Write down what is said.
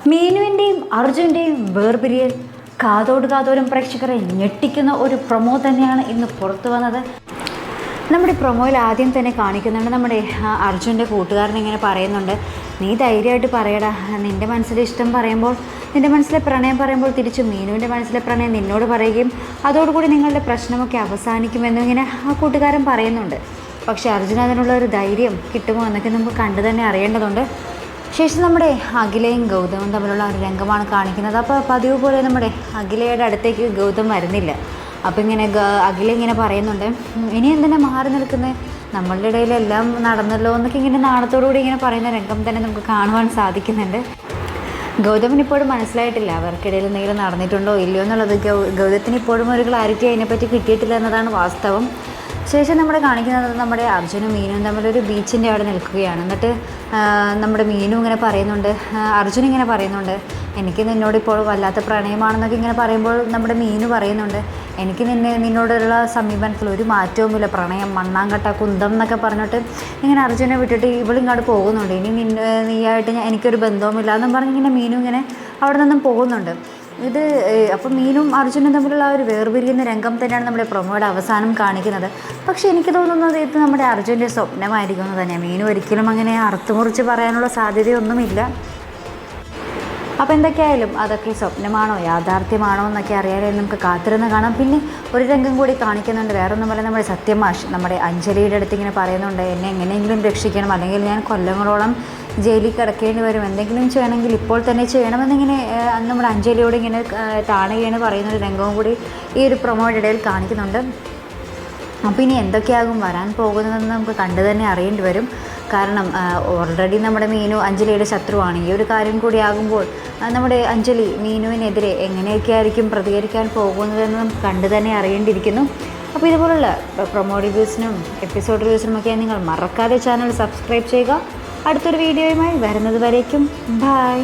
മീനുവിൻ്റെയും അർജുൻ്റെയും വേർപിരിയൽ കാതോടും പ്രേക്ഷകരെ ഞെട്ടിക്കുന്ന ഒരു പ്രൊമോ തന്നെയാണ് ഇന്ന് പുറത്തു വന്നത്. നമ്മുടെ പ്രൊമോയിൽ ആദ്യം തന്നെ കാണിക്കുന്നുണ്ട് നമ്മുടെ അർജുൻ്റെ കൂട്ടുകാരൻ ഇങ്ങനെ പറയുന്നുണ്ട്, നീ ധൈര്യമായിട്ട് പറയടാ, നിൻ്റെ മനസ്സിലെ ഇഷ്ടം പറയുമ്പോൾ, നിൻ്റെ മനസ്സിലെ പ്രണയം പറയുമ്പോൾ തിരിച്ച് മീനുവിൻ്റെ മനസ്സിലെ പ്രണയം നിന്നോട് പറയുകയും അതോടുകൂടി നിങ്ങളുടെ പ്രശ്നമൊക്കെ അവസാനിക്കുമെന്നും ഇങ്ങനെ ആ കൂട്ടുകാരൻ പറയുന്നുണ്ട്. പക്ഷേ അർജുൻ അതിനുള്ള ഒരു ധൈര്യം കിട്ടുമോ എന്നൊക്കെ നമുക്ക് കണ്ടു തന്നെ അറിയേണ്ടതുണ്ട്. ശേഷം നമ്മുടെ അഖിലയും ഗൗതമും തമ്മിലുള്ള ഒരു രംഗമാണ് കാണിക്കുന്നത്. അപ്പോൾ പതിവ് പോലെ നമ്മുടെ അഖിലയുടെ അടുത്തേക്ക് ഗൗതം വരുന്നില്ല. അപ്പോൾ ഇങ്ങനെ അഖില ഇങ്ങനെ പറയുന്നുണ്ട്, ഇനി എന്തിനാ മാറി നിൽക്കുന്നത്, നമ്മളുടെ ഇടയിലെല്ലാം നടന്നല്ലോ എന്നൊക്കെ ഇങ്ങനെ നാണത്തോടുകൂടി ഇങ്ങനെ പറയുന്ന രംഗം തന്നെ നമുക്ക് കാണുവാൻ സാധിക്കുന്നുണ്ട്. ഗൗതമിന് ഇപ്പോഴും മനസ്സിലായിട്ടില്ല അവർക്കിടയിൽ എന്തെങ്കിലും നടന്നിട്ടുണ്ടോ ഇല്ലയോ എന്നുള്ളത്. ഗൗതത്തിന് ഇപ്പോഴും ഒരു ക്ലാരിറ്റി അതിനെപ്പറ്റി കിട്ടിയിട്ടില്ല എന്നതാണ് വാസ്തവം. ശേഷം നമ്മൾ കാണിക്കുന്നത് നമ്മുടെ അർജുനും മീനും തമ്മിലൊരു ബീച്ചിൻ്റെ അവിടെ നിൽക്കുകയാണ്. എന്നിട്ട് നമ്മുടെ മീനും ഇങ്ങനെ പറയുന്നുണ്ട്, അർജുൻ ഇങ്ങനെ പറയുന്നുണ്ട്, എനിക്ക് നിന്നോടിപ്പോൾ വല്ലാത്ത പ്രണയമാണെന്നൊക്കെ ഇങ്ങനെ പറയുമ്പോൾ നമ്മുടെ മീനു പറയുന്നുണ്ട്, എനിക്ക് നിന്നോടുള്ള സമീപനത്തിൽ ഒരു മാറ്റവുമില്ല, പ്രണയം മണ്ണാങ്കട്ട കുന്തം എന്നൊക്കെ പറഞ്ഞിട്ട് ഇങ്ങനെ അർജുനെ വിട്ടിട്ട് ഇവളിങ്ങോട്ട് പോകുന്നുണ്ട്. ഇനി നീയായിട്ട് എനിക്കൊരു ബന്ധവുമില്ല എന്നും പറഞ്ഞ് ഇങ്ങനെ മീനും ഇങ്ങനെ അവിടെ നിന്നും പോകുന്നുണ്ട്. അപ്പം മീനും അർജുനും തമ്മിലുള്ള ഒരു വേർപിരിയുന്ന രംഗം തന്നെയാണ് നമ്മുടെ പ്രൊമോയുടെ അവസാനം കാണിക്കുന്നത്. പക്ഷേ എനിക്ക് തോന്നുന്നത് ഇത് നമ്മുടെ അർജുൻ്റെ സ്വപ്നമായിരിക്കും എന്ന് തന്നെയാണ്. മീനും ഒരിക്കലും അങ്ങനെ അറുത്തുമുറിച്ച് പറയാനുള്ള സാധ്യതയൊന്നുമില്ല. അപ്പോൾ എന്തൊക്കെയായാലും അതൊക്കെ സ്വപ്നമാണോ യാഥാർത്ഥ്യമാണോ എന്നൊക്കെ അറിയാനായി നമുക്ക് കാത്തിരുന്ന് കാണാം. പിന്നെ ഒരു രംഗം കൂടി കാണിക്കുന്നുണ്ട്, വേറൊന്നുമല്ല, നമ്മുടെ സത്യമാഷ് നമ്മുടെ അഞ്ജലിയുടെ അടുത്ത് ഇങ്ങനെ പറയുന്നുണ്ട്, എന്നെ എങ്ങനെയെങ്കിലും രക്ഷിക്കണം, അല്ലെങ്കിൽ ഞാൻ കൊല്ലങ്ങളോളം ജയിലിൽ കിടക്കേണ്ടി വരും, എന്തെങ്കിലും ചെയ്യണമെങ്കിൽ ഇപ്പോൾ തന്നെ ചെയ്യണമെന്നിങ്ങനെ നമ്മുടെ അഞ്ജലിയോട് ഇങ്ങനെ താണുകയാണ് പറയുന്നൊരു രംഗവും കൂടി ഈ ഒരു പ്രൊമോയുടെ ഇടയിൽ കാണിക്കുന്നുണ്ട്. അപ്പോൾ ഇനി എന്തൊക്കെയാകും വരാൻ പോകുന്നതെന്ന് നമുക്ക് കണ്ടു തന്നെ അറിയേണ്ടി വരും. കാരണം ഓൾറെഡി നമ്മുടെ മീനു അഞ്ജലിയുടെ ശത്രുവാണ്. ഈ ഒരു കാര്യം കൂടി ആകുമ്പോൾ നമ്മുടെ അഞ്ജലി മീനുവിനെതിരെ എങ്ങനെയൊക്കെ ആയിരിക്കും പ്രതികരിക്കാൻ പോകുന്നതെന്ന് നമുക്ക് കണ്ടു തന്നെ അറിയേണ്ടിയിരിക്കുന്നു. അപ്പോൾ ഇതുപോലുള്ള പ്രൊമോ റിവ്യൂസിനും എപ്പിസോഡ് റിവ്യൂസിനും ഒക്കെ നിങ്ങൾ മറക്കാതെ ചാനൽ സബ്സ്ക്രൈബ് ചെയ്യുക. അടുത്തൊരു വീഡിയോയുമായി വരുന്നത് വരേക്കും ബൈ.